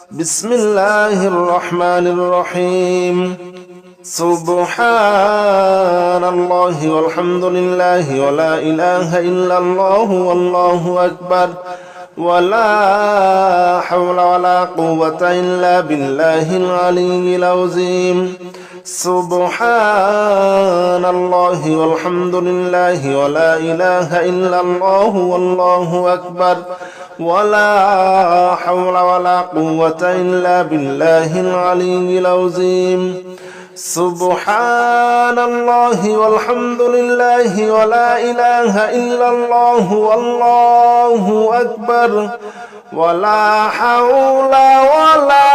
بسم الله الرحمن الرحيم. سبحان الله والحمد لله ولا إله إلا الله والله أكبر ولا حول ولا قوة إلا بالله العلي العظيم. سبحان الله والحمد لله ولا إله إلا الله والله أكبر ولا حول ولا قوة إلا بالله العلي العظيم. سبحان الله والحمد لله ولا إله إلا الله والله أكبر ولا حول ولا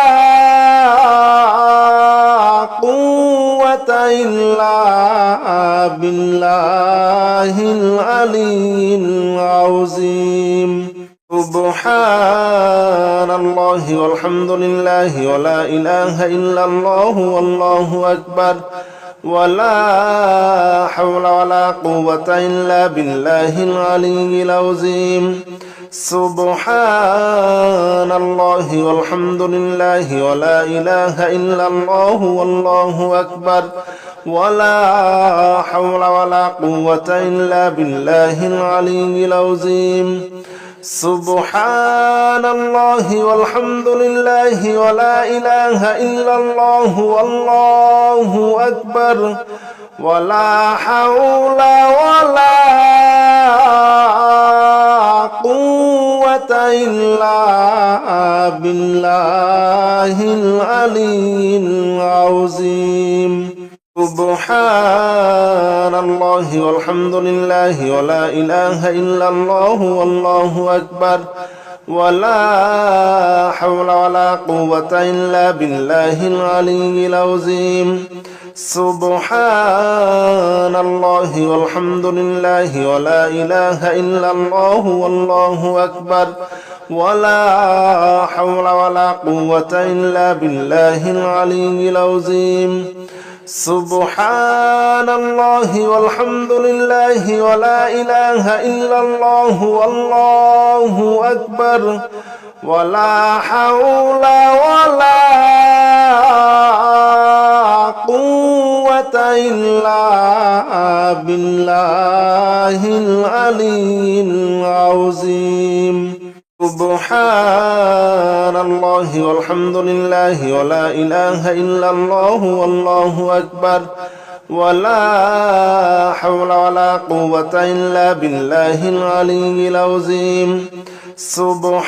قوة إلا بالله العلي العظيم. سبحان الله والحمد لله ولا إله إلا الله والله أكبر ولا حول ولا قوة إلا بالله العلي العظيم. سبحان الله والحمد لله ولا إله إلا الله والله أكبر ولا حول ولا قوة إلا بالله العلي العظيم. سبحان الله والحمد لله ولا إله إلا الله والله أكبر ولا حول ولا قوة إلا بالله العلي العظيم. سبحان الله والحمد لله ولا إله إلا الله والله أكبر ولا حول ولا قوة إلا بالله العلي العظيم. سبحان الله والحمد لله ولا إله إلا الله والله أكبر ولا حول ولا قوة إلا بالله العلي العظيم. سبحان الله والحمد لله ولا إله إلا الله والله أكبر ولا حول ولا قوة إلا بالله العلي العظيم. سبحان الله والحمد لله ولا إله إلا الله والله أكبر ولا حول ولا قوة إلا بالله العلي العظيم. سبحان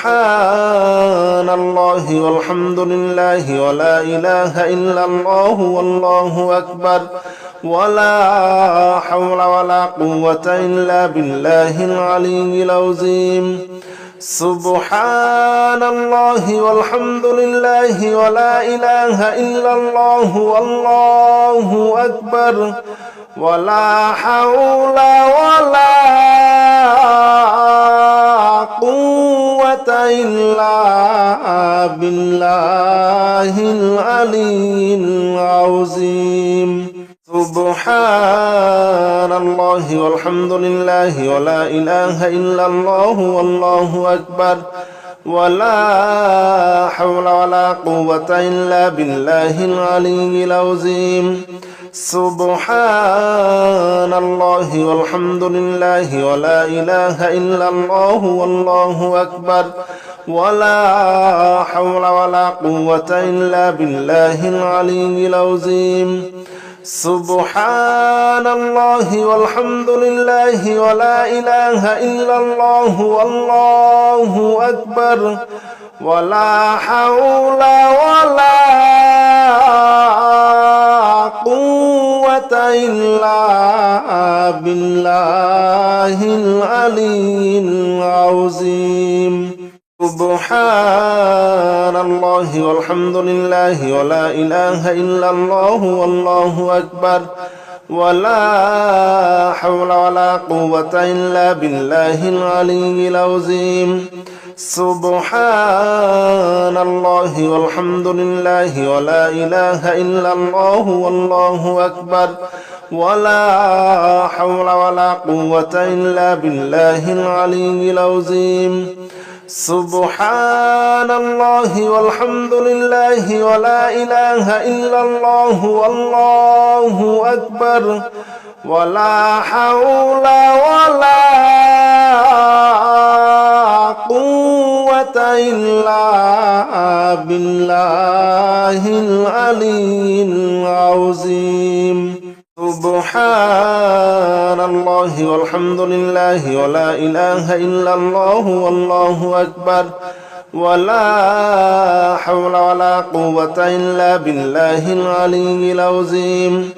الله والحمد لله ولا إله إلا الله والله أكبر ولا حول ولا قوة إلا بالله العلي العظيم. سبحان الله والحمد لله ولا إله إلا الله والله أكبر ولا حول ولا قوة إلا بالله العلي العظيم. سبحان الله والحمد لله ولا إله إلا الله والله أكبر ولا حول ولا قوة إلا بالله العلي العظيم. سبحان الله والحمد لله ولا إله إلا الله والله أكبر ولا حول ولا قوة إلا بالله العلي العظيم. سبحان الله والحمد لله ولا إله إلا الله والله أكبر ولا حول ولا قوة إلا بالله العلي العظيم. سبحان الله والحمد لله ولا إله إلا الله والله أكبر ولا حول ولا قوة إلا بالله العلي العظيم. سبحان الله والحمد لله ولا إله إلا الله والله أكبر ولا حول ولا قوة إلا بالله العلي العظيم. سبحان الله والحمد لله ولا إله إلا الله والله أكبر ولا حول ولا قوة إلا بالله العلي العظيم سبحان الله والحمد لله ولا إله إلا الله والله أكبر ولا حول ولا قوة إلا بالله العلي العظيم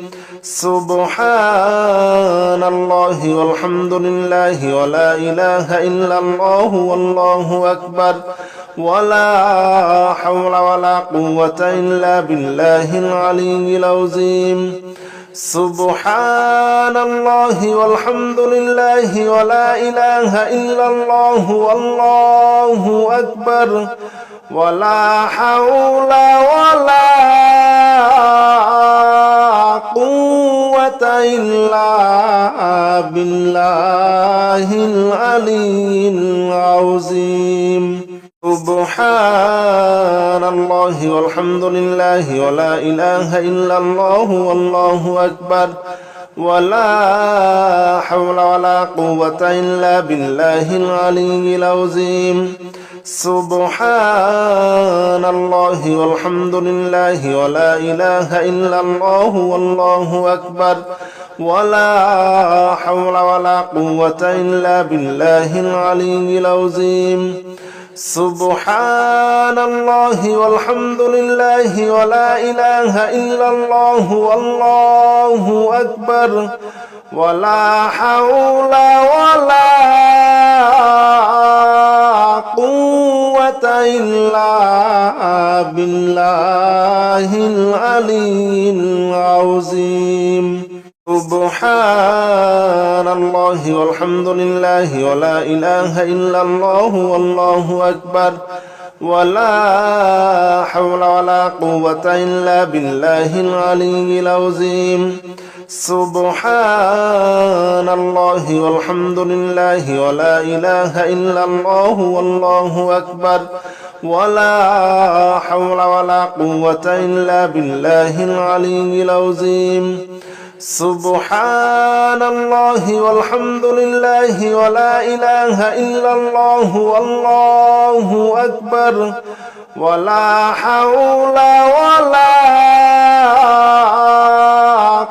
سبحان الله والحمد لله ولا إله إلا الله والله أكبر ولا حول ولا قوة إلا بالله العلي العظيم سبحان الله والحمد لله ولا إله إلا الله والله أكبر ولا حول ولا قوة إلا بالله العلي العظيم سبحان الله والحمد لله ولا إله إلا الله والله أكبر ولا حول ولا قوة إلا بالله العلي العظيم سبحان الله والحمد لله ولا إله إلا الله والله أكبر ولا حول ولا قوة إلا بالله العلي العظيم سبحان الله والحمد لله ولا إله إلا الله والله أكبر ولا حول ولا قوة إلا بالله العلي العظيم سبحان الله والحمد لله ولا إله إلا الله والله أكبر ولا حول ولا قوة إلا بالله العلي العظيم سبحان الله والحمد لله ولا إله إلا الله والله أكبر ولا حول ولا قوة إلا بالله العلي العظيم سبحان الله والحمد لله ولا إله إلا الله والله أكبر ولا حول ولا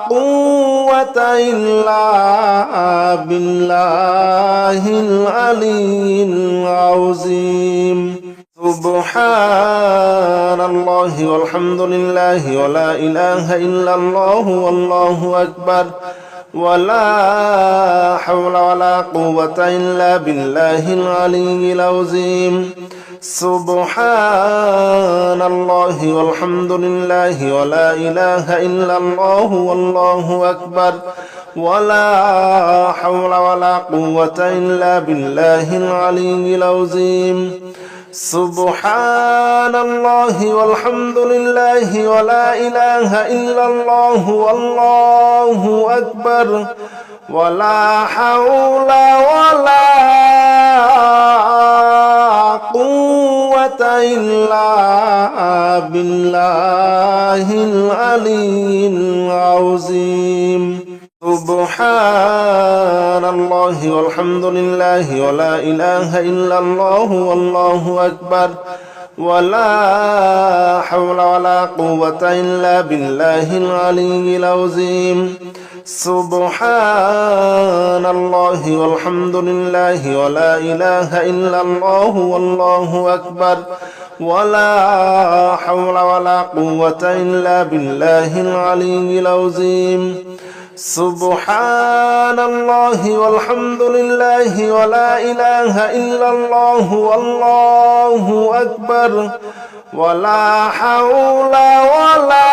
قوة إلا بالله العلي العظيم سبحان الله والحمد لله ولا إله إلا الله والله أكبر ولا حول ولا قوة إلا بالله العلي العظيم سبحان الله والحمد لله ولا إله إلا الله والله أكبر ولا حول ولا قوة إلا بالله العلي العظيم سبحان الله والحمد لله ولا إله إلا الله والله أكبر ولا حول ولا قوة إلا بالله العلي العظيم سبحان الله والحمد لله ولا إله إلا الله والله أكبر ولا حول ولا قوة إلا بالله العلي العظيم سبحان الله والحمد لله ولا إله إلا الله والله أكبر ولا حول ولا قوة إلا بالله العلي العظيم سبحان الله والحمد لله ولا إله إلا الله والله أكبر ولا حول ولا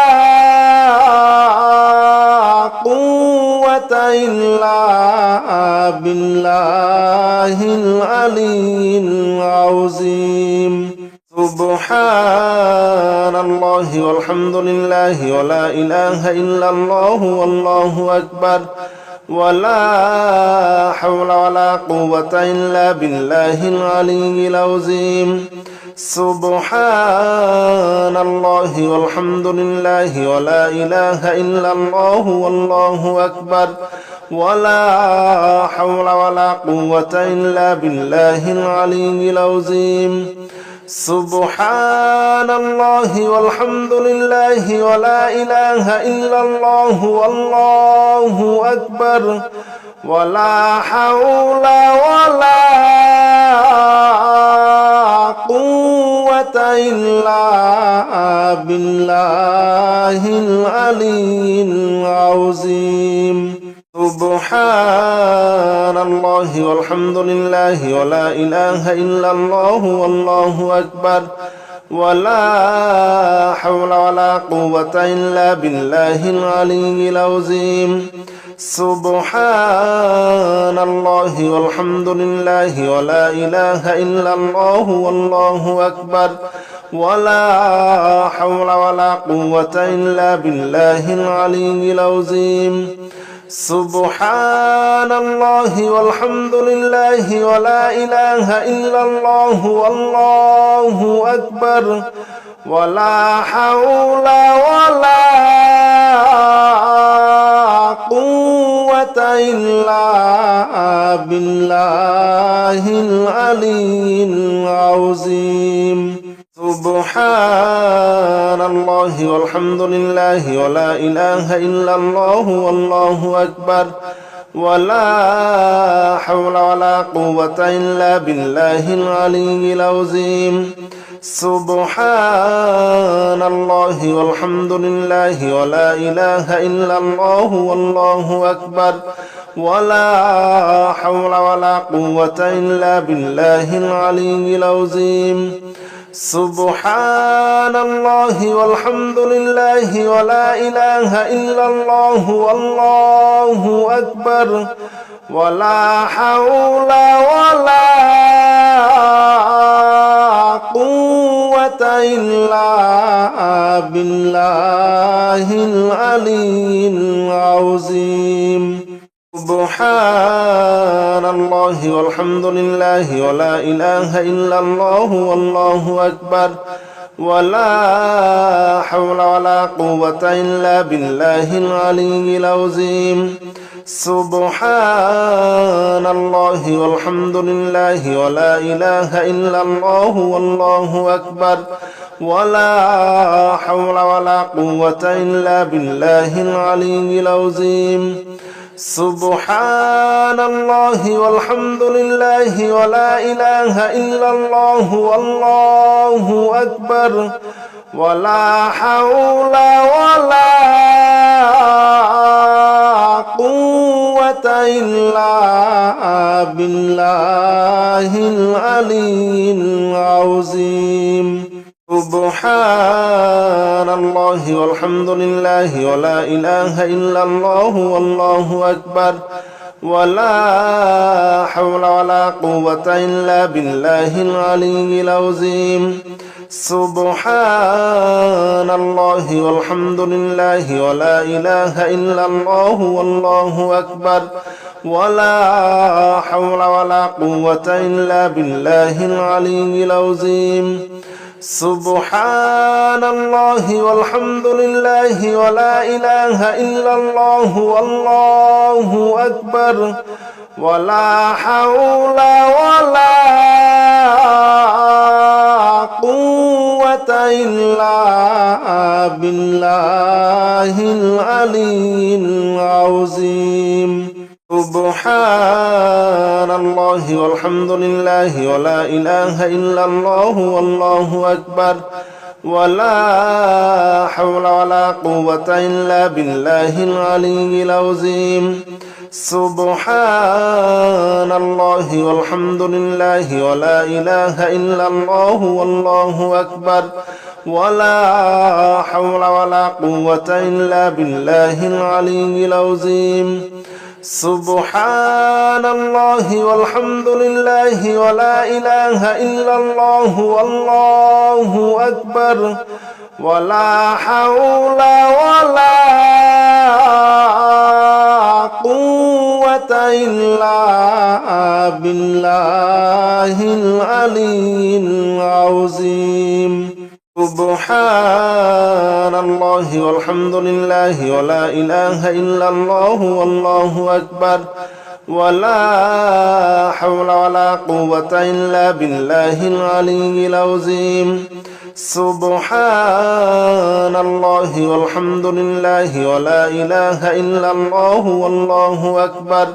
قوة إلا بالله العلي العظيم سبحان الله والحمد لله ولا إله إلا الله والله أكبر ولا حول ولا قوة إلا بالله العلي العظيم. سبحان الله والحمد لله ولا إله إلا الله والله أكبر ولا حول ولا قوة إلا بالله العلي العظيم. سبحان الله والحمد لله ولا إله إلا الله والله أكبر ولا حول ولا قوة إلا بالله العلي العظيم. سبحان الله والحمد لله ولا إله إلا الله والله أكبر ولا حول ولا قوة إلا بالله العلي العظيم. سبحان الله والحمد لله ولا إله إلا الله والله أكبر ولا حول ولا قوة إلا بالله العلي العظيم. سبحان الله والحمد لله ولا إله إلا الله والله أكبر ولا حول ولا قوة إلا بالله العلي العظيم. سبحان الله والحمد لله ولا إله إلا الله والله أكبر ولا حول ولا قوة إلا بالله العلي العظيم. سبحان الله والحمد لله ولا إله إلا الله والله أكبر ولا حول ولا قوة إلا بالله العلي العظيم. سبحان الله والحمد لله ولا إله إلا الله والله أكبر ولا حول ولا قوة إلا بالله العلي العظيم. سبحان الله والحمد لله ولا إله إلا الله والله أكبر ولا حول ولا قوة إلا بالله العلي العظيم. سبحان الله والحمد لله ولا إله إلا الله والله أكبر ولا حول ولا قوة إلا بالله العلي العظيم. سبحان الله والحمد لله ولا إله إلا الله والله أكبر ولا حول ولا قوة إلا بالله العلي العظيم. سبحان الله والحمد لله ولا إله إلا الله والله أكبر ولا حول ولا قوة إلا بالله العلي العظيم. سبحان الله والحمد لله ولا إله إلا الله والله أكبر ولا حول ولا قوة إلا بالله العلي العظيم. سبحان الله والحمد لله ولا إله إلا الله والله أكبر ولا حول ولا قوة إلا بالله العلي العظيم. سبحان الله والحمد لله ولا إله إلا الله والله أكبر ولا حول ولا قوة إلا بالله العلي العظيم. سبحان الله والحمد لله ولا إله إلا الله والله أكبر ولا حول ولا قوة إلا بالله العلي العظيم. سبحان الله والحمد لله ولا إله إلا الله والله أكبر ولا حول ولا قوة إلا بالله العلي العظيم سبحان الله والحمد لله ولا إله إلا الله والله أكبر ولا حول ولا قوة إلا بالله العلي العظيم سبحان الله والحمد لله ولا إله إلا الله والله أكبر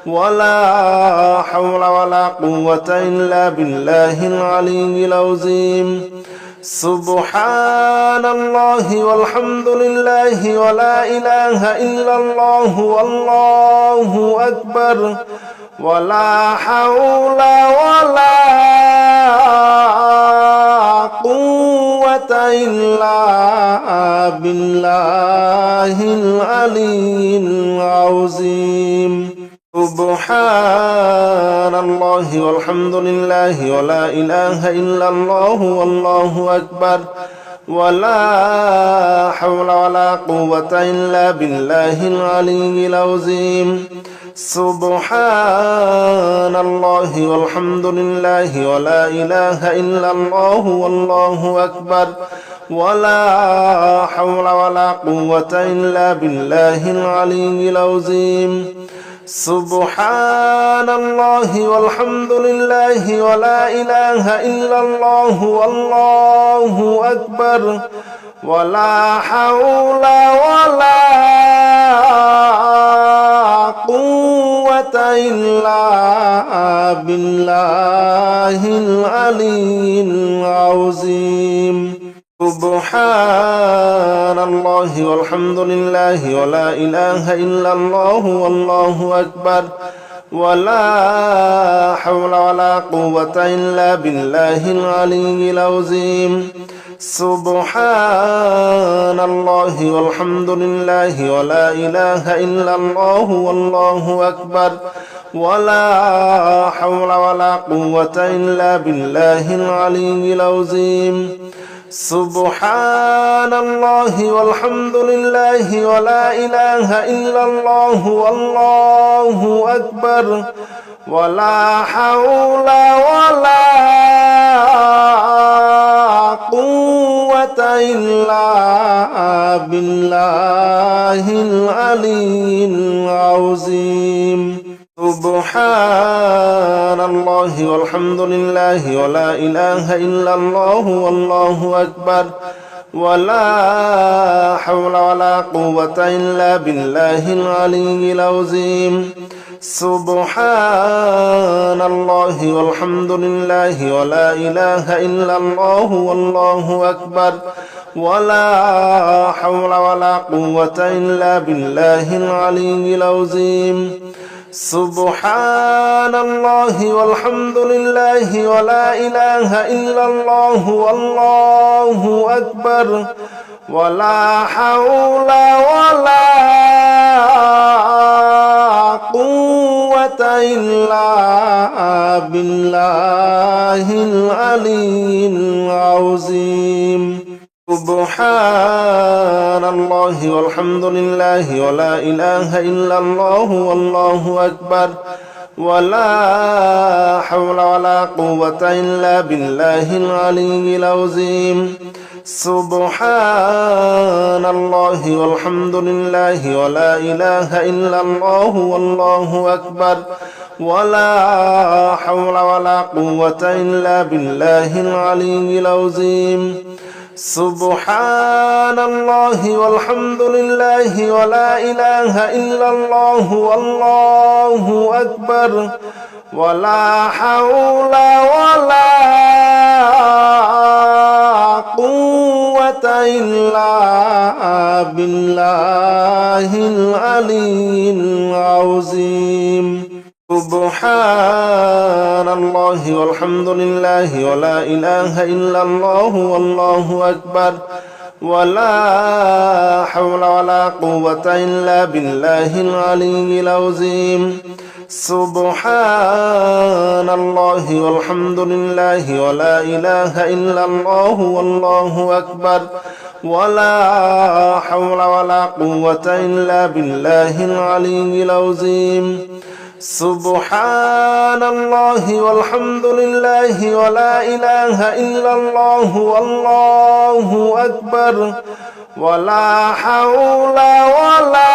ولا حول ولا قوة إلا بالله العلي العظيم سبحان الله والحمد لله ولا إله إلا الله والله أكبر ولا حول ولا قوة إلا بالله العلي العظيم سبحان الله والحمد لله ولا إله إلا الله والله أكبر ولا حول ولا قوة إلا بالله العلي العظيم سبحان الله والحمد لله ولا إله إلا الله والله أكبر ولا حول ولا قوة إلا بالله العلي العظيم سبحان الله والحمد لله ولا إله إلا الله والله أكبر ولا حول ولا قوة إلا بالله العلي العظيم سبحان الله والحمد لله ولا إله إلا الله والله أكبر ولا حول ولا قوة إلا بالله العلي العظيم سبحان الله والحمد لله ولا إله إلا الله والله أكبر ولا حول ولا قوة إلا بالله العلي العظيم سبحان الله والحمد لله ولا إله إلا الله والله أكبر ولا حول ولا قوة إلا بالله العلي العظيم سبحان الله والحمد لله ولا إله إلا الله والله أكبر ولا حول ولا قوة إلا بالله العلي العظيم سبحان الله والحمد لله ولا إله إلا الله والله أكبر ولا حول ولا قوة إلا بالله العلي العظيم سبحان الله والحمد لله ولا إله إلا الله والله أكبر ولا حول ولا قوة إلا بالله العلي العظيم سبحان الله والحمد لله ولا إله إلا الله والله أكبر ولا حول ولا قوة إلا بالله العلي العظيم سبحان الله والحمد لله ولا إله إلا الله والله أكبر ولا حول ولا قوة إلا بالله العلي العظيم سبحان الله والحمد لله ولا إله إلا الله والله أكبر ولا حول ولا قوة إلا بالله العلي العظيم سبحان الله والحمد لله ولا إله إلا الله والله أكبر ولا حول ولا قوة إلا بالله العلي العظيم سبحان الله والحمد لله ولا إله إلا الله والله أكبر ولا حول ولا قوة إلا بالله العلي العظيم سبحان الله والحمد لله ولا إله إلا الله والله أكبر ولا حول ولا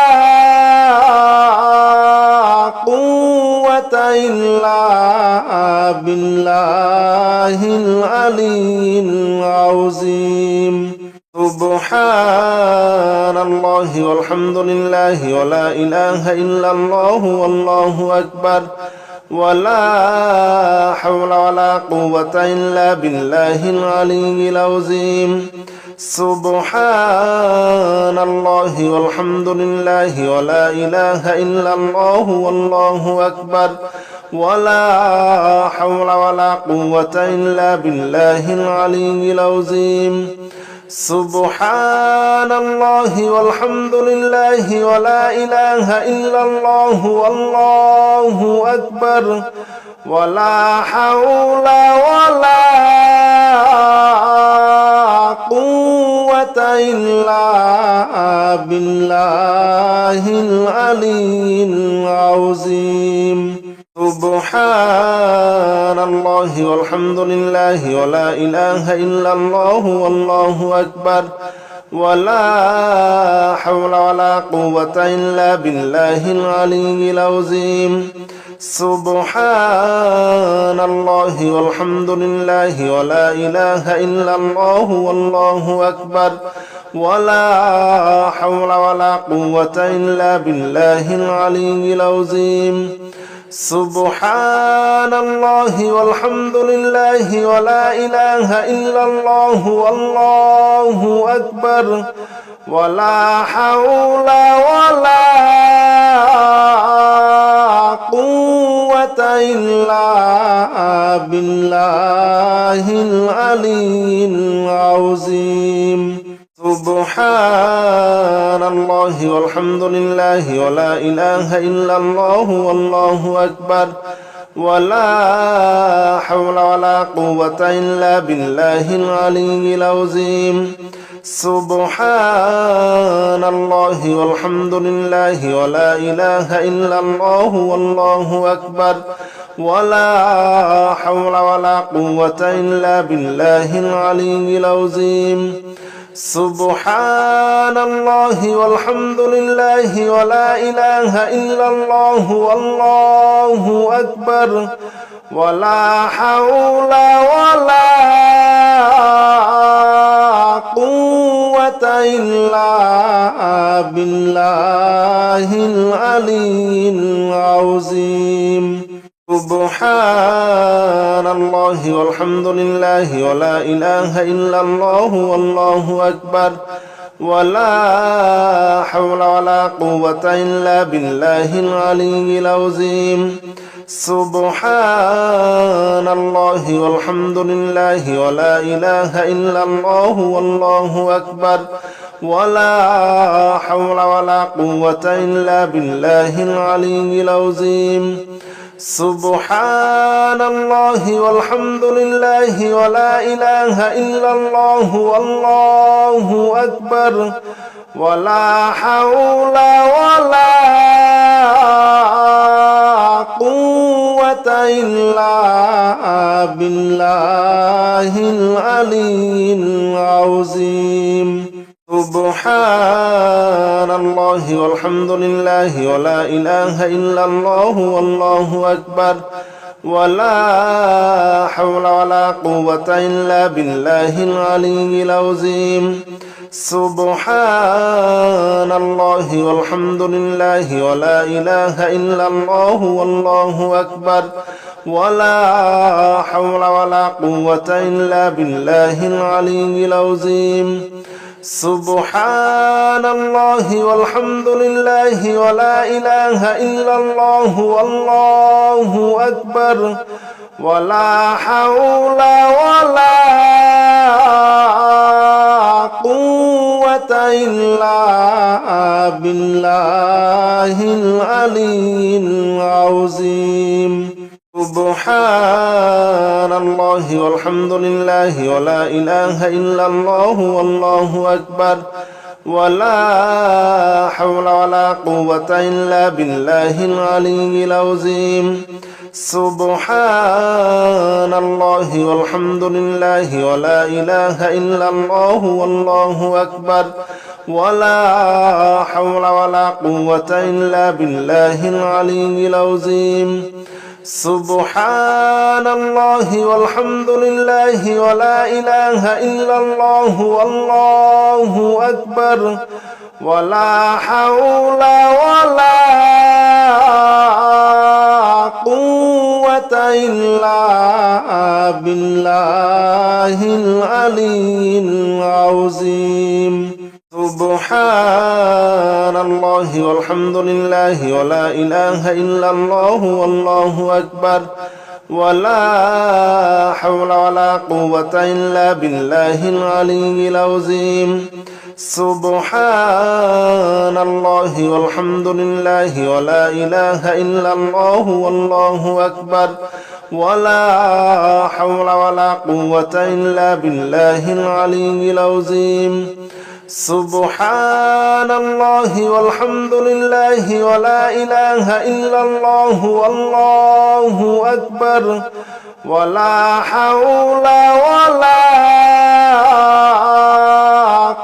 قوة إلا بالله العلي العظيم سبحان الله والحمد لله ولا إله إلا الله والله أكبر ولا حول ولا قوة إلا بالله العلي العظيم سبحان الله والحمد لله ولا إله إلا الله والله أكبر ولا حول ولا قوة إلا بالله العلي العظيم سبحان الله والحمد لله ولا إله إلا الله والله أكبر ولا حول ولا قوة إلا بالله العلي العظيم سبحان الله والحمد لله ولا إله إلا الله والله أكبر ولا حول ولا قوة إلا بالله العلي العظيم سبحان الله والحمد لله ولا إله إلا الله والله أكبر ولا حول ولا قوة إلا بالله العلي العظيم سبحان الله والحمد لله ولا إله إلا الله والله أكبر ولا حول ولا قوة إلا بالله العلي العظيم سبحان الله والحمد لله ولا إله إلا الله والله أكبر ولا حول ولا قوة إلا بالله العلي العظيم سبحان الله والحمد لله ولا إله إلا الله والله أكبر ولا حول ولا قوة إلا بالله العلي العظيم سبحان الله والحمد لله ولا إله إلا الله والله أكبر ولا حول ولا قوة إلا بالله العلي العظيم سبحان الله والحمد لله ولا إله إلا الله والله أكبر ولا حول ولا قوة إلا بالله العلي العظيم سبحان الله والحمد لله ولا إله إلا الله والله أكبر ولا حول ولا قوة إلا بالله العلي العظيم سبحان الله والحمد لله ولا إله إلا الله والله أكبر ولا حول ولا قوة إلا بالله العلي العظيم سبحان الله والحمد لله ولا إله إلا الله والله أكبر ولا حول ولا قوة إلا بالله العلي العظيم سبحان الله والحمد لله ولا إله إلا الله والله أكبر ولا حول ولا قوة إلا بالله العلي العظيم سبحان الله والحمد لله ولا إله إلا الله والله أكبر ولا حول ولا قوة إلا بالله العلي العظيم سبحان الله والحمد لله ولا إله إلا الله والله أكبر ولا حول ولا قوة إلا بالله العلي العظيم سبحان الله والحمد لله ولا إله إلا الله والله أكبر ولا حول ولا قوة إلا بالله العلي العظيم سبحان الله والحمد لله ولا إله إلا الله والله أكبر ولا حول ولا قوة إلا بالله العلي العظيم سبحان الله والحمد لله ولا إله إلا الله والله أكبر ولا حول ولا قوة إلا بالله العلي العظيم سبحان الله والحمد لله ولا إله إلا الله والله أكبر ولا حول ولا قوة إلا بالله العلي العظيم سبحان الله والحمد لله ولا إله إلا الله والله أكبر ولا حول ولا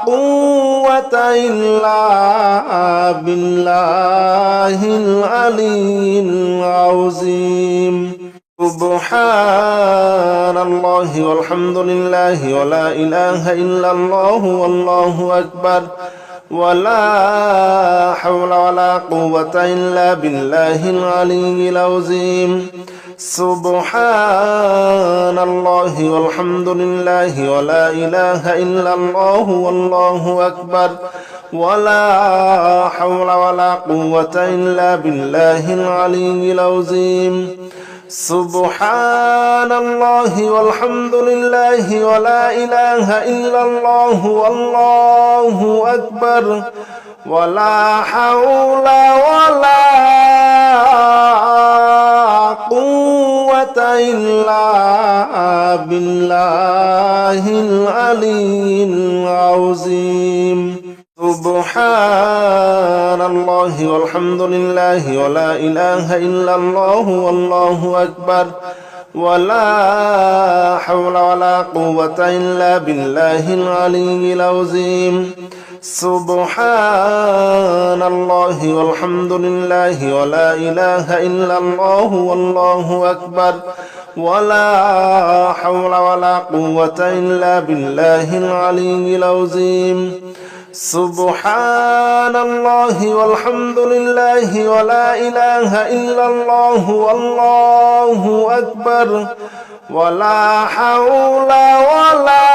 قوة إلا بالله العلي العظيم سبحان الله والحمد لله ولا إله إلا الله والله أكبر ولا حول ولا قوة إلا بالله العلي العظيم سبحان الله والحمد لله ولا إله إلا الله والله أكبر ولا حول ولا قوة إلا بالله العلي العظيم سبحان الله والحمد لله ولا إله إلا الله والله أكبر ولا حول ولا قوة إلا بالله العلي العظيم سبحان الله والحمد لله ولا إله إلا الله والله أكبر ولا حول ولا قوة إلا بالله العلي العظيم سبحان الله والحمد لله ولا إله إلا الله والله أكبر ولا حول ولا قوة إلا بالله العلي العظيم سبحان الله والحمد لله ولا إله إلا الله والله أكبر ولا حول ولا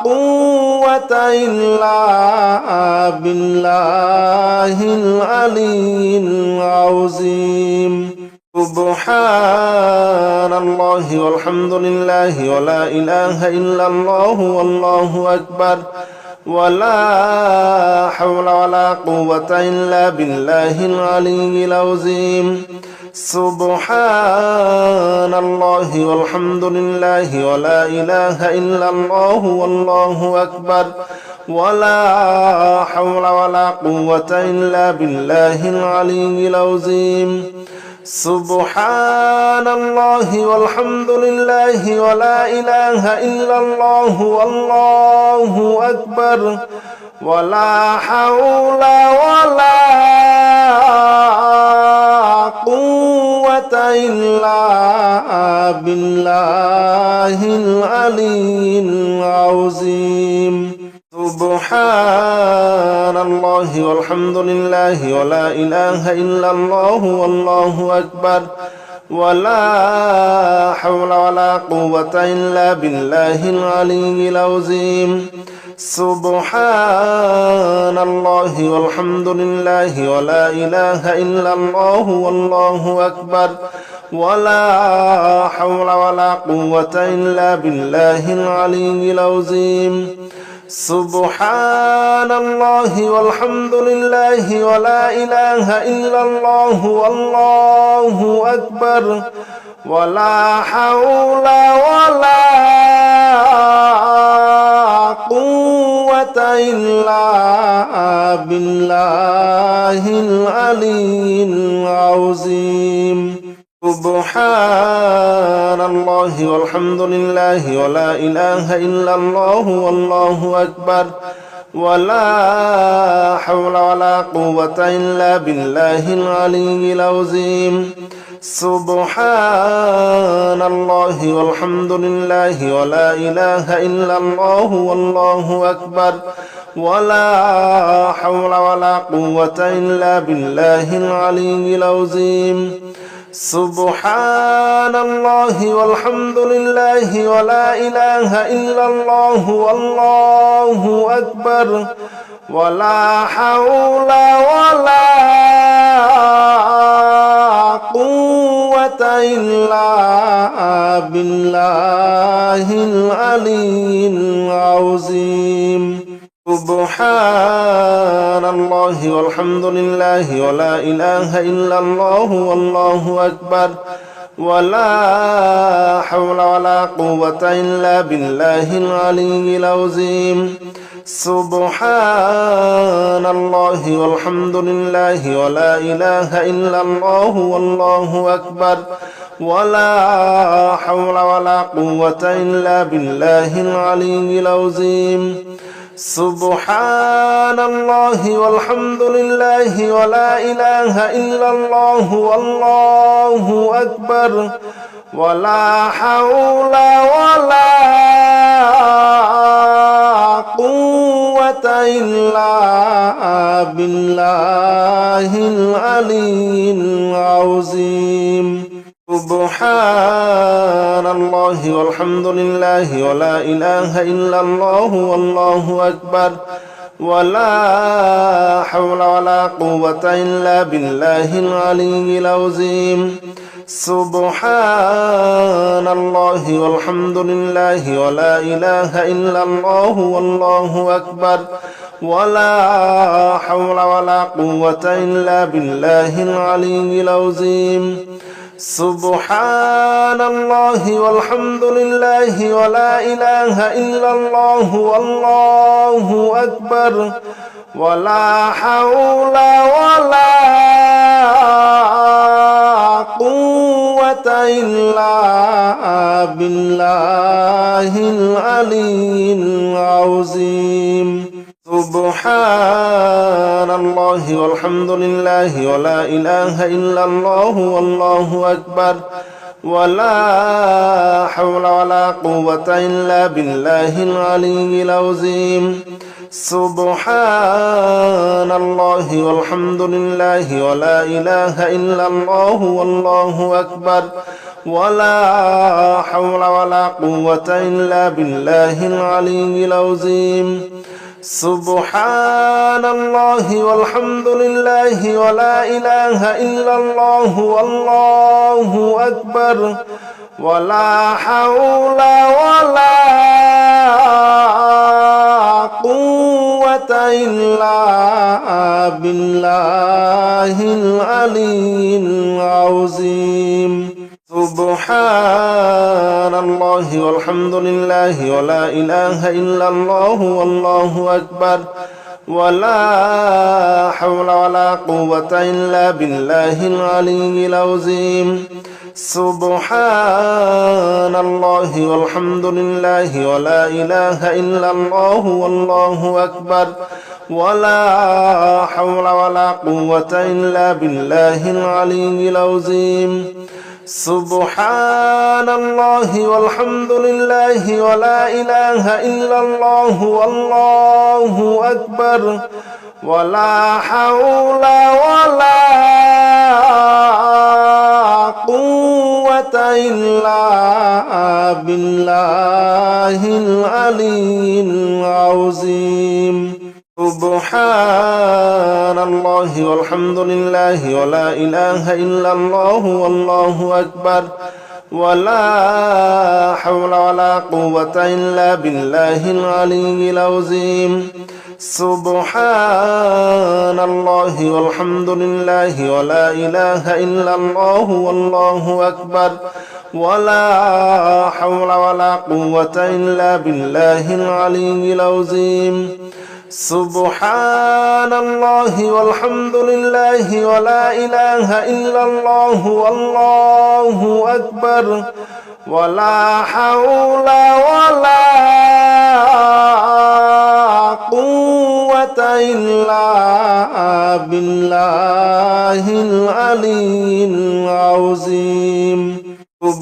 قوة إلا بالله العلي العظيم سبحان الله والحمد لله ولا إله إلا الله والله أكبر ولا حول ولا قوة إلا بالله العلي العظيم سبحان الله والحمد لله ولا إله إلا الله والله أكبر ولا حول ولا قوة إلا بالله العلي العظيم سبحان الله والحمد لله ولا إله إلا الله والله أكبر ولا حول ولا قوة إلا بالله العلي العظيم سبحان الله والحمد لله ولا إله إلا الله والله أكبر ولا حول ولا قوة إلا بالله العلي العظيم سبحان الله والحمد لله ولا إله إلا الله والله أكبر ولا حول ولا قوة إلا بالله العلي العظيم سبحان الله والحمد لله ولا إله إلا الله والله أكبر ولا حول ولا قوة إلا بالله العلي العظيم سبحان الله والحمد لله ولا إله إلا الله والله أكبر ولا حول ولا قوة إلا بالله العلي العظيم سبحان الله والحمد لله ولا إله إلا الله والله أكبر ولا حول ولا قوة إلا بالله العلي العظيم سبحان الله والحمد لله ولا إله إلا الله والله أكبر ولا حول ولا قوة إلا بالله العلي العظيم سبحان الله والحمد لله ولا إله إلا الله والله أكبر ولا حول ولا قوة إلا بالله العلي العظيم سبحان الله والحمد لله ولا إله إلا الله والله أكبر ولا حول ولا قوة إلا بالله العلي العظيم سبحان الله والحمد لله ولا إله إلا الله والله أكبر ولا حول ولا قوة إلا بالله العلي العظيم سبحان الله والحمد لله ولا إله إلا الله والله أكبر ولا حول ولا قوة إلا بالله العلي العظيم سبحان الله والحمد لله ولا إله إلا الله والله أكبر ولا حول ولا قوة إلا بالله العلي العظيم سبحان الله والحمد لله ولا إله إلا الله والله أكبر ولا حول ولا قوة إلا بالله العلي العظيم سبحان الله والحمد لله ولا إله إلا الله والله أكبر ولا حول ولا قوة إلا بالله العلي العظيم سبحان الله والحمد لله ولا إله إلا الله والله أكبر ولا حول ولا قوة إلا بالله العلي العظيم سبحان الله والحمد لله ولا إله إلا الله والله أكبر ولا حول ولا قوة إلا بالله العلي العظيم سبحان الله والحمد لله ولا إله إلا الله والله أكبر ولا حول ولا قوة إلا بالله العلي العظيم سبحان الله والحمد لله ولا إله إلا الله والله أكبر ولا حول ولا قوة إلا بالله العلي العظيم سبحان الله والحمد لله ولا إله إلا الله والله أكبر ولا حول ولا قوة إلا بالله العلي العظيم سبحان الله والحمد لله ولا إله إلا الله والله أكبر ولا حول ولا قوة إلا بالله العلي العظيم سبحان الله والحمد لله ولا إله إلا الله والله أكبر ولا حول ولا قوة إلا بالله العلي العظيم سبحان الله والحمد لله ولا إله إلا الله والله أكبر ولا حول ولا قوة إلا بالله العلي العظيم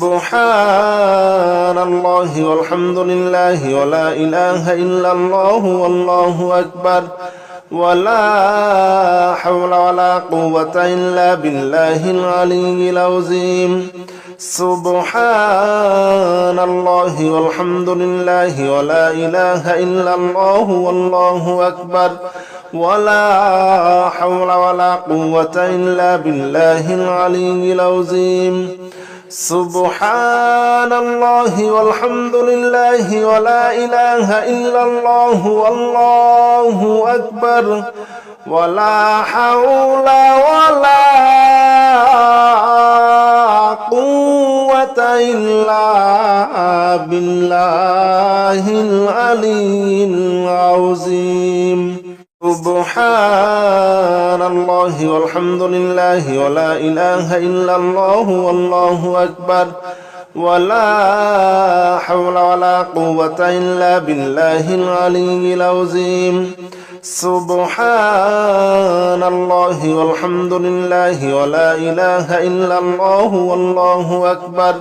سبحان الله والحمد لله ولا إله إلا الله والله أكبر ولا حول ولا قوة إلا بالله العلي العظيم سبحان الله والحمد لله ولا إله إلا الله والله أكبر ولا حول ولا قوة إلا بالله العلي العظيم سبحان الله والحمد لله ولا إله إلا الله والله أكبر ولا حول ولا قوة إلا بالله العلي العظيم سبحان الله والحمد لله ولا إله إلا الله والله أكبر ولا حول ولا قوة إلا بالله العلي العظيم سبحان الله والحمد لله ولا إله إلا الله والله أكبر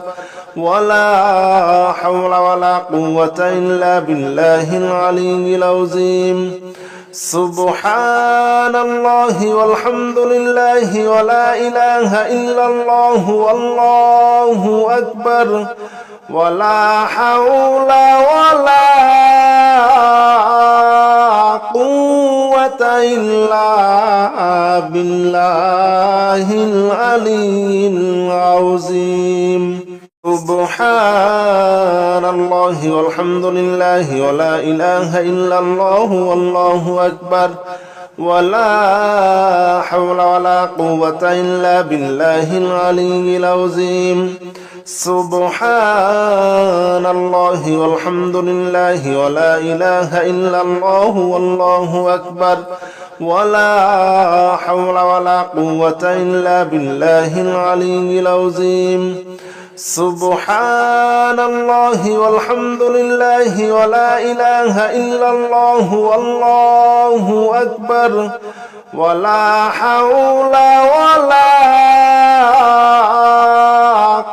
ولا حول ولا قوة إلا بالله العلي العظيم سبحان الله والحمد لله ولا إله إلا الله والله أكبر ولا حول ولا قوة إلا بالله العلي العظيم سبحان الله والحمد لله ولا إله إلا الله والله أكبر ولا حول ولا قوة إلا بالله العلي العظيم سبحان الله والحمد لله ولا إله إلا الله والله أكبر ولا حول ولا قوة إلا بالله العلي العظيم سبحان الله والحمد لله ولا إله إلا الله والله أكبر ولا حول ولا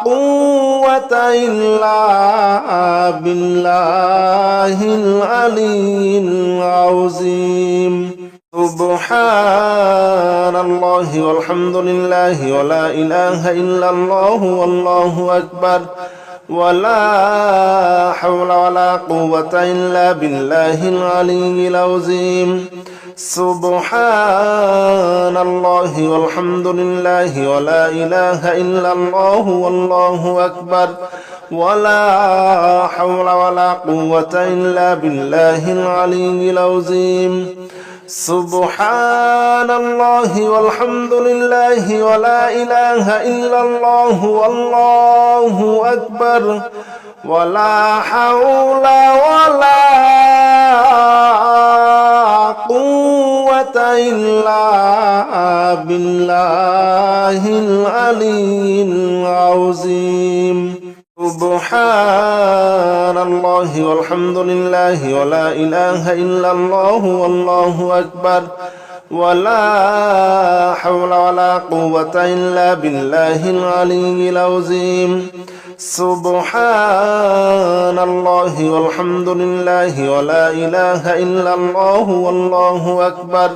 قوة إلا بالله العلي العظيم سبحان الله والحمد لله ولا إله إلا الله والله أكبر ولا حول ولا قوة إلا بالله العلي العظيم سبحان الله والحمد لله ولا إله إلا الله والله أكبر ولا حول ولا قوة إلا بالله العلي العظيم سبحان الله والحمد لله ولا إله إلا الله والله أكبر ولا حول ولا قوة إلا بالله العلي العظيم سبحان الله والحمد لله ولا إله إلا الله والله أكبر ولا حول ولا قوة إلا بالله العلي العظيم سبحان الله والحمد لله ولا إله إلا الله والله أكبر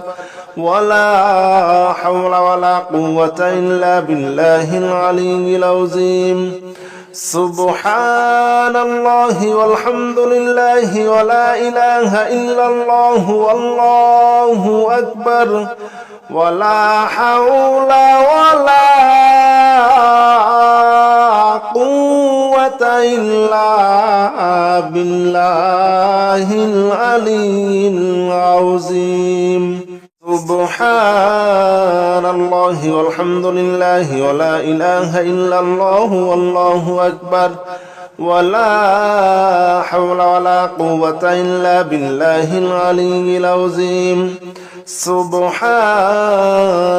ولا حول ولا قوة إلا بالله العلي العظيم سبحان الله والحمد لله ولا إله إلا الله والله أكبر ولا حول ولا قوة إلا بالله العلي العظيم سبحان الله والحمد لله ولا إله إلا الله والله أكبر ولا حول ولا قوة إلا بالله العلي العظيم سبحان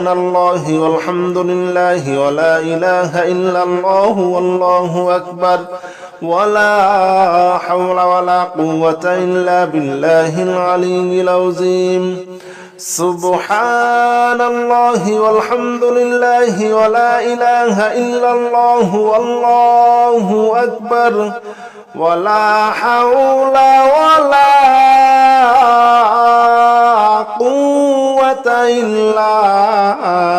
الله والحمد لله ولا إله إلا الله والله أكبر ولا حول ولا قوة إلا بالله العلي العظيم سبحان الله والحمد لله ولا إله إلا الله والله أكبر ولا حول ولا قوة إلا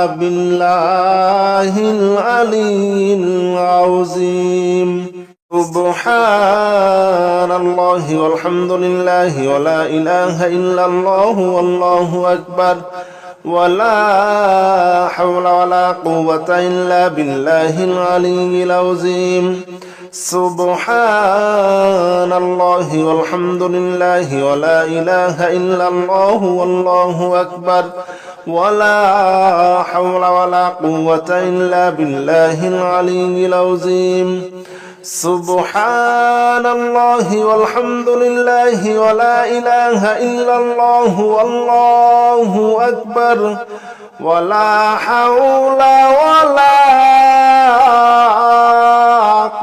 بالله العلي العظيم سبحان الله والحمد لله ولا إله إلا الله والله أكبر ولا حول ولا قوة إلا بالله العلي العظيم سبحان الله والحمد لله ولا إله إلا الله والله أكبر ولا حول ولا قوة إلا بالله العلي العظيم سبحان الله والحمد لله ولا إله إلا الله والله أكبر ولا حول ولا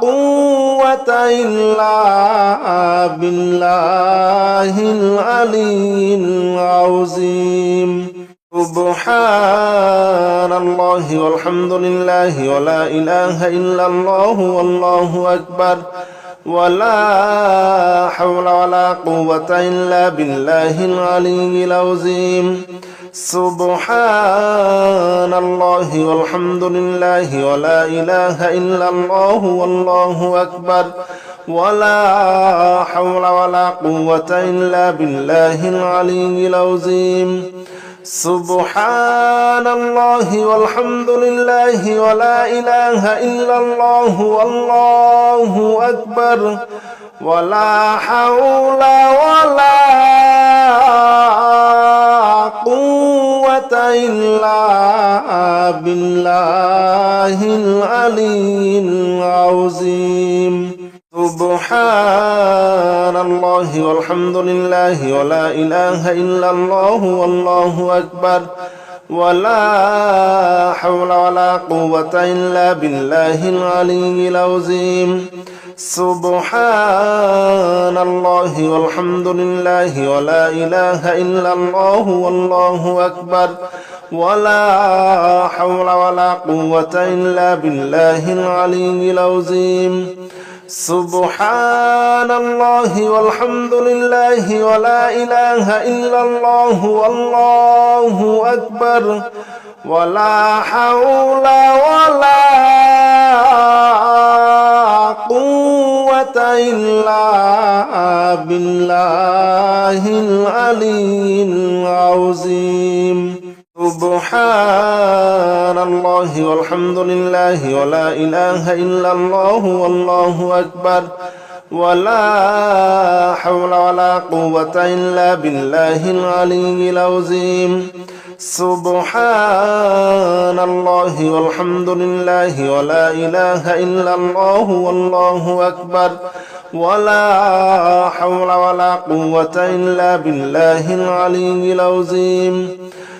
قوة إلا بالله العلي العظيم سبحان الله والحمد لله ولا إله إلا الله والله أكبر ولا حول ولا قوة إلا بالله العلي العظيم سبحان الله والحمد لله ولا إله إلا الله والله أكبر ولا حول ولا قوة إلا بالله العلي العظيم سبحان الله والحمد لله ولا إله إلا الله والله أكبر ولا حول ولا قوة إلا بالله العلي العظيم سبحان الله والحمد لله ولا إله إلا الله والله أكبر ولا حول ولا قوة إلا بالله العلي العظيم سبحان الله والحمد لله ولا إله إلا الله والله أكبر ولا حول ولا قوة إلا بالله العلي العظيم سبحان الله والحمد لله ولا إله إلا الله والله أكبر ولا حول ولا قوة إلا بالله العلي العظيم سبحان الله والحمد لله ولا إله إلا الله والله أكبر ولا حول ولا قوة إلا بالله العلي العظيم سبحان الله والحمد لله ولا إله إلا الله والله أكبر ولا حول ولا قوة إلا بالله العلي العظيم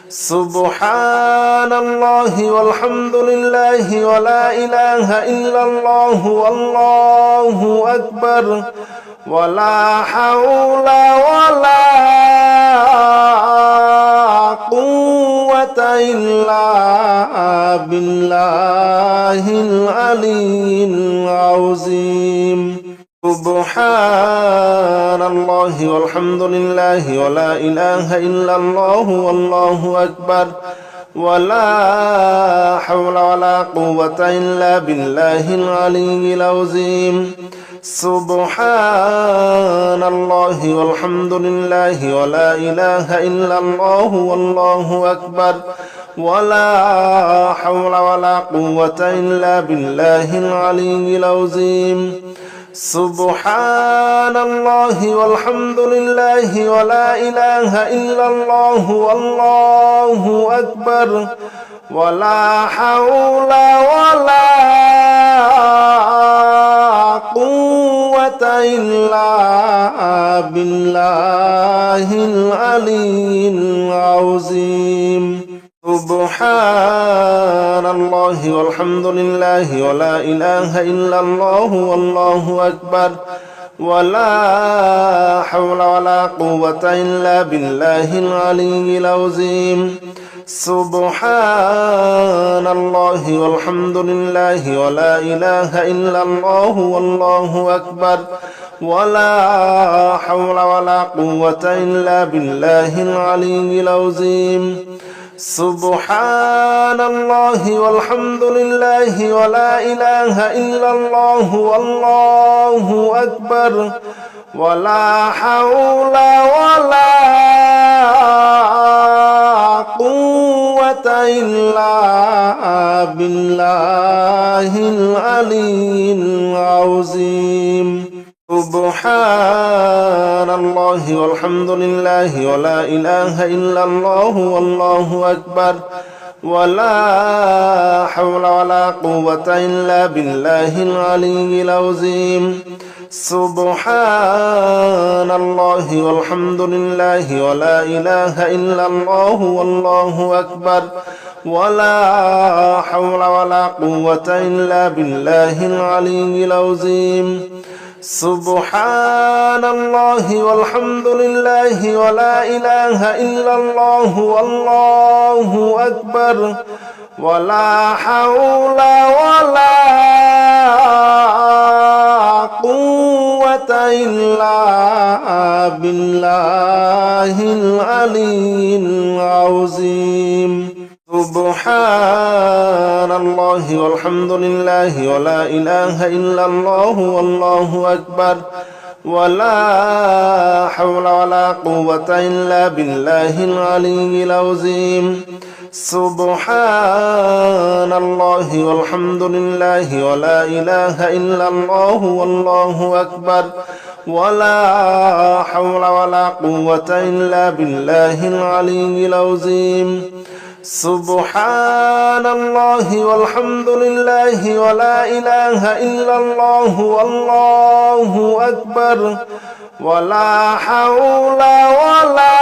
سبحان الله والحمد لله ولا إله إلا الله والله أكبر ولا حول ولا قوة إلا بالله العلي العظيم سبحان الله والحمد لله ولا إله إلا الله والله أكبر ولا حول ولا قوة إلا بالله العلي العظيم سبحان الله والحمد لله ولا إله إلا الله والله أكبر ولا حول ولا قوة إلا بالله العلي العظيم سبحان الله والحمد لله ولا إله إلا الله والله أكبر ولا حول ولا قوة إلا بالله العلي العظيم سبحان الله والحمد لله ولا إله إلا الله والله أكبر ولا حول ولا قوة إلا بالله العلي العظيم سبحان الله والحمد لله ولا إله إلا الله والله أكبر ولا حول ولا قوة إلا بالله العلي العظيم سبحان الله والحمد لله ولا إله إلا الله والله أكبر ولا حول ولا قوة إلا بالله العلي العظيم سبحان الله والحمد لله ولا إله إلا الله والله أكبر ولا حول ولا قوة إلا بالله العلي العظيم سبحان الله والحمد لله ولا إله إلا الله والله أكبر ولا حول ولا قوة إلا بالله العلي العظيم سبحان الله والحمد لله ولا إله إلا الله والله أكبر ولا حول ولا قوة إلا بالله العلي العظيم سبحان الله والحمد لله ولا إله إلا الله والله أكبر ولا حول ولا قوة إلا بالله العلي العظيم سبحان الله والحمد لله ولا إله إلا الله والله أكبر ولا حول ولا قوة إلا بالله العلي العظيم سبحان الله والحمد لله ولا إله إلا الله والله أكبر ولا حول ولا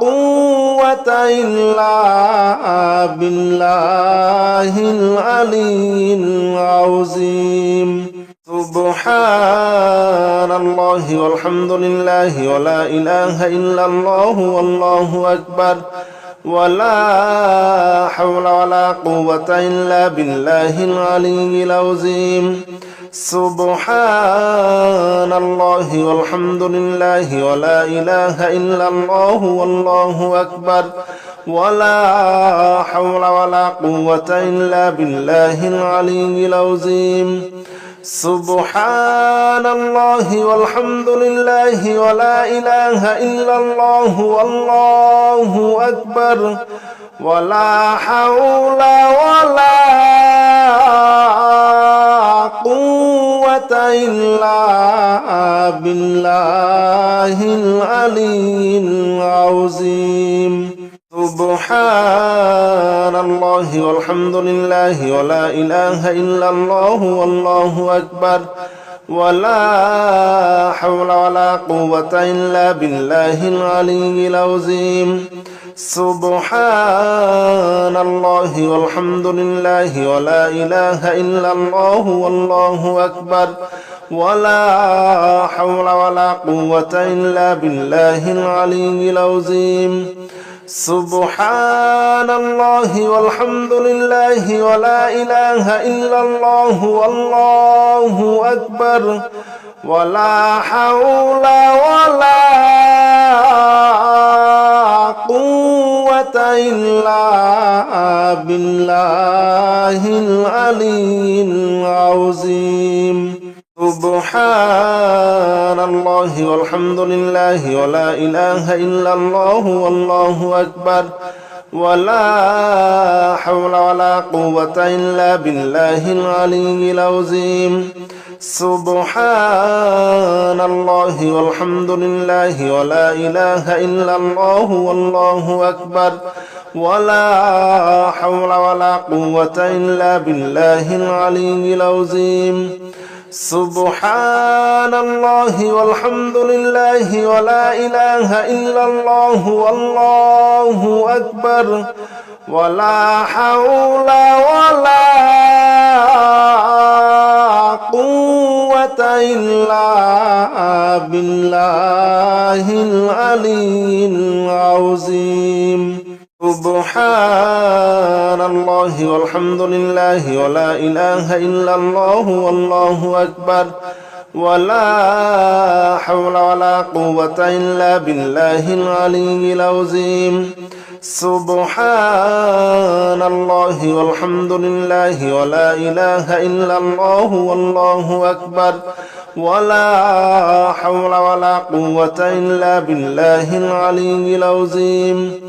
قوة إلا بالله العلي العظيم سبحان الله والحمد لله ولا إله إلا الله والله أكبر ولا حول ولا قوة إلا بالله العلي العظيم سبحان الله والحمد لله ولا إله إلا الله والله أكبر ولا حول ولا قوة إلا بالله العلي العظيم سبحان الله والحمد لله ولا إله إلا الله والله أكبر ولا حول ولا قوة إلا بالله العلي العظيم سبحان الله والحمد لله ولا إله إلا الله والله أكبر ولا حول ولا قوة إلا بالله العلي العظيم سبحان الله والحمد لله ولا إله إلا الله والله أكبر ولا حول ولا قوة إلا بالله العلي العظيم سبحان الله والحمد لله ولا إله إلا الله والله أكبر ولا حول ولا قوة إلا بالله العلي العظيم سبحان الله والحمد لله ولا إله إلا الله والله أكبر ولا حول ولا قوة إلا بالله العلي العظيم سبحان الله والحمد لله ولا إله إلا الله والله أكبر ولا حول ولا قوة إلا بالله العلي العظيم سبحان الله والحمد لله ولا إله إلا الله والله أكبر ولا حول ولا قوة إلا بالله العلي العظيم سبحان الله والحمد لله ولا إله إلا الله والله أكبر ولا حول ولا قوة إلا بالله العلي العظيم سبحان الله والحمد لله ولا إله إلا الله والله أكبر ولا حول ولا قوة إلا بالله العلي العظيم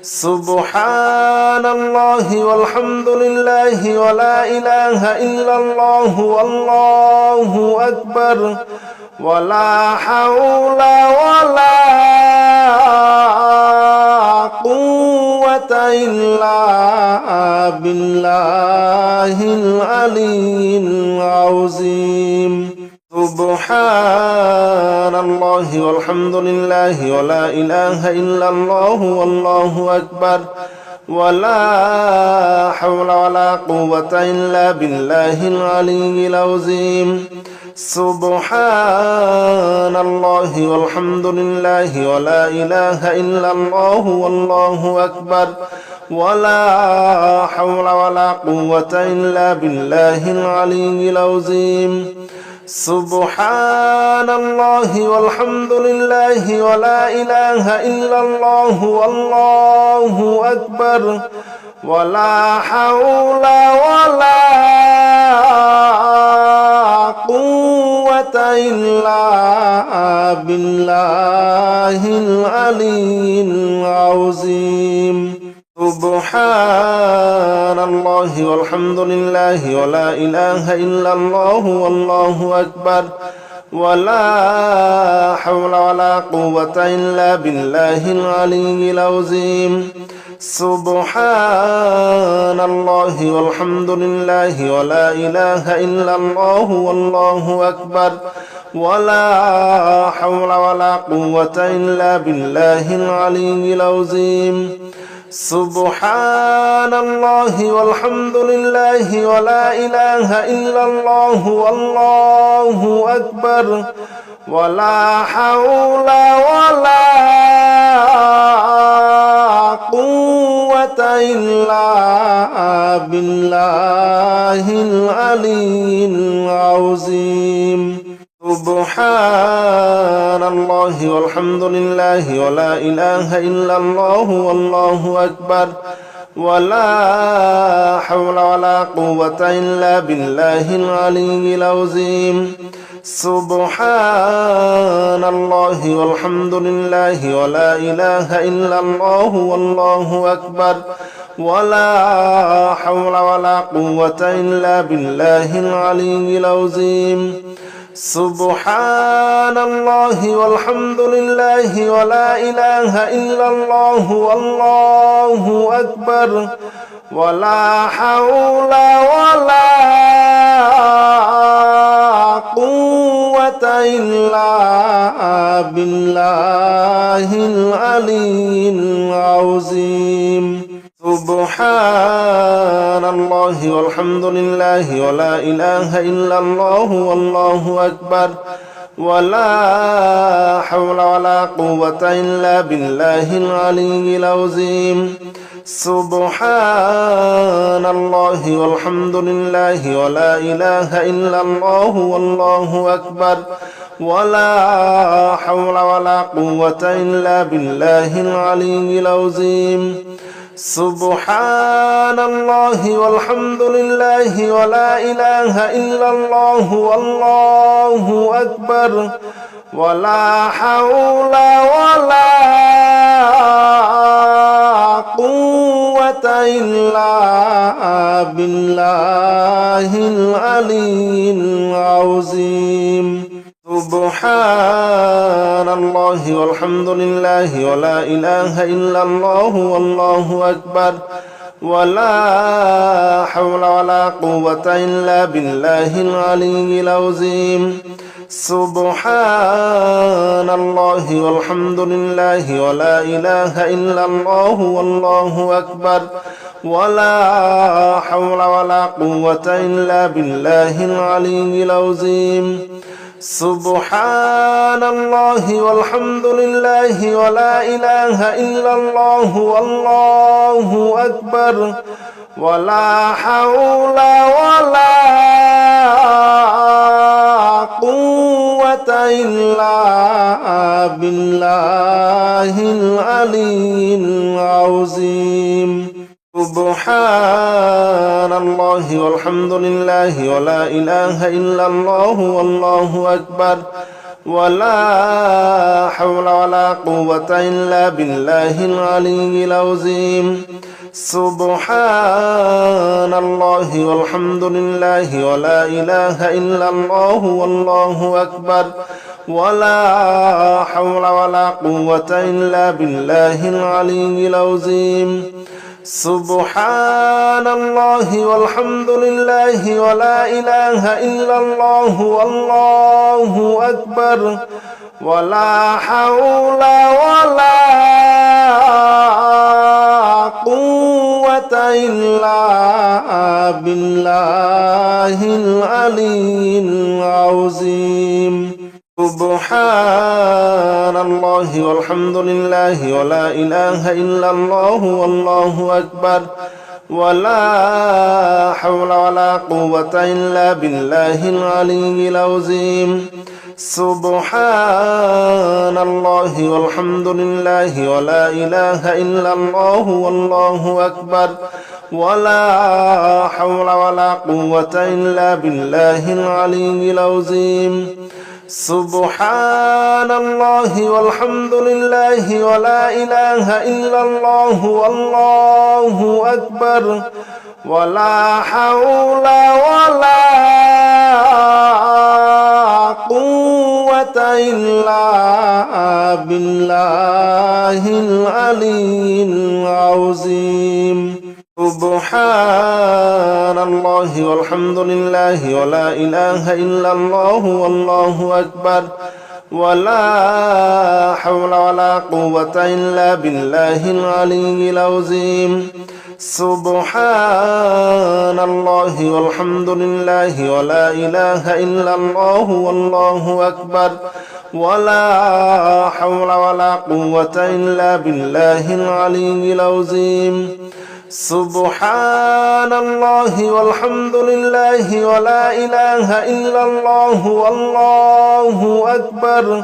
سبحان الله والحمد لله ولا إله إلا الله والله أكبر ولا حول ولا قوة إلا بالله العلي العظيم سبحان الله والحمد لله ولا إله إلا الله والله أكبر ولا حول ولا قوة إلا بالله العلي العظيم سبحان الله والحمد لله ولا إله إلا الله والله أكبر ولا حول ولا قوة إلا بالله العلي العظيم سبحان الله والحمد لله ولا إله إلا الله والله أكبر ولا حول ولا قوة إلا بالله العلي العظيم سبحان الله والحمد لله ولا إله إلا الله والله أكبر ولا حول ولا قوة إلا بالله العلي العظيم سبحان الله والحمد لله ولا إله إلا الله والله أكبر ولا حول ولا قوة إلا بالله العلي العظيم سبحان الله والحمد لله ولا إله إلا الله والله أكبر ولا حول ولا قوة إلا بالله العلي العظيم سبحان الله والحمد لله ولا إله إلا الله والله أكبر ولا حول ولا قوة إلا بالله العلي العظيم سبحان الله والحمد لله ولا إله إلا الله والله أكبر ولا حول ولا قوة إلا بالله العلي العظيم سبحان الله والحمد لله ولا إله إلا الله والله أكبر ولا حول ولا قوة إلا بالله العلي العظيم سبحان الله والحمد لله ولا إله إلا الله والله أكبر ولا حول ولا قوة إلا بالله العلي العظيم سبحان الله والحمد لله ولا إله إلا الله والله أكبر ولا حول ولا قوة إلا بالله العلي العظيم سبحان الله والحمد لله ولا إله إلا الله والله أكبر ولا حول ولا قوة إلا بالله العلي العظيم سبحان الله والحمد لله ولا إله إلا الله والله أكبر ولا حول ولا قوة إلا بالله العلي العظيم سبحان الله والحمد لله ولا إله إلا الله والله أكبر ولا حول ولا قوة إلا بالله العلي العظيم سبحان الله والحمد لله ولا إله إلا الله والله أكبر ولا حول ولا قوة إلا بالله العلي العظيم سبحان الله والحمد لله ولا إله إلا الله والله أكبر ولا حول ولا قوة إلا بالله العلي العظيم سبحان الله والحمد لله ولا إله إلا الله والله أكبر ولا حول ولا قوة إلا بالله العلي العظيم سبحان الله والحمد لله ولا إله إلا الله والله أكبر ولا حول ولا قوة إلا بالله العلي العظيم سبحان الله والحمد لله ولا إله إلا الله والله أكبر ولا حول ولا قوة إلا بالله العلي العظيم سبحان الله والحمد لله ولا إله إلا الله والله أكبر ولا حول ولا قوة إلا بالله العلي العظيم سبحان الله والحمد لله ولا إله إلا الله والله أكبر ولا حول ولا قوة إلا بالله العلي العظيم سبحان الله والحمد لله ولا إله إلا الله والله أكبر ولا حول ولا قوة إلا بالله العلي العظيم سبحان الله والحمد لله ولا إله إلا الله والله أكبر ولا حول ولا قوة إلا بالله العلي العظيم سبحان الله والحمد لله ولا إله إلا الله والله أكبر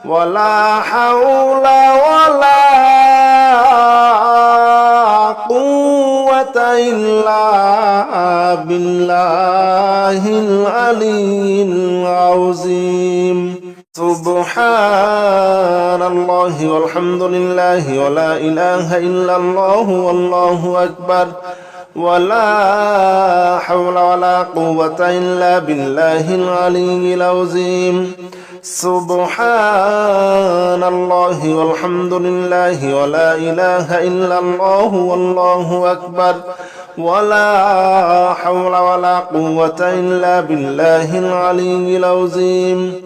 ولا حول ولا قوة إلا بالله العلي العظيم سبحان الله والحمد لله ولا إله إلا الله والله أكبر ولا حول ولا قوة إلا بالله العلي العظيم سبحان الله والحمد لله ولا إله إلا الله والله أكبر ولا حول ولا قوة إلا بالله العلي العظيم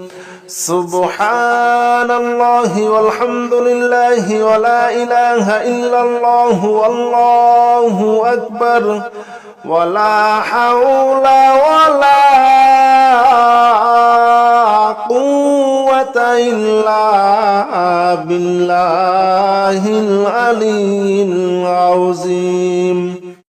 سبحان الله والحمد لله ولا إله إلا الله والله أكبر ولا حول ولا قوة إلا بالله العلي العظيم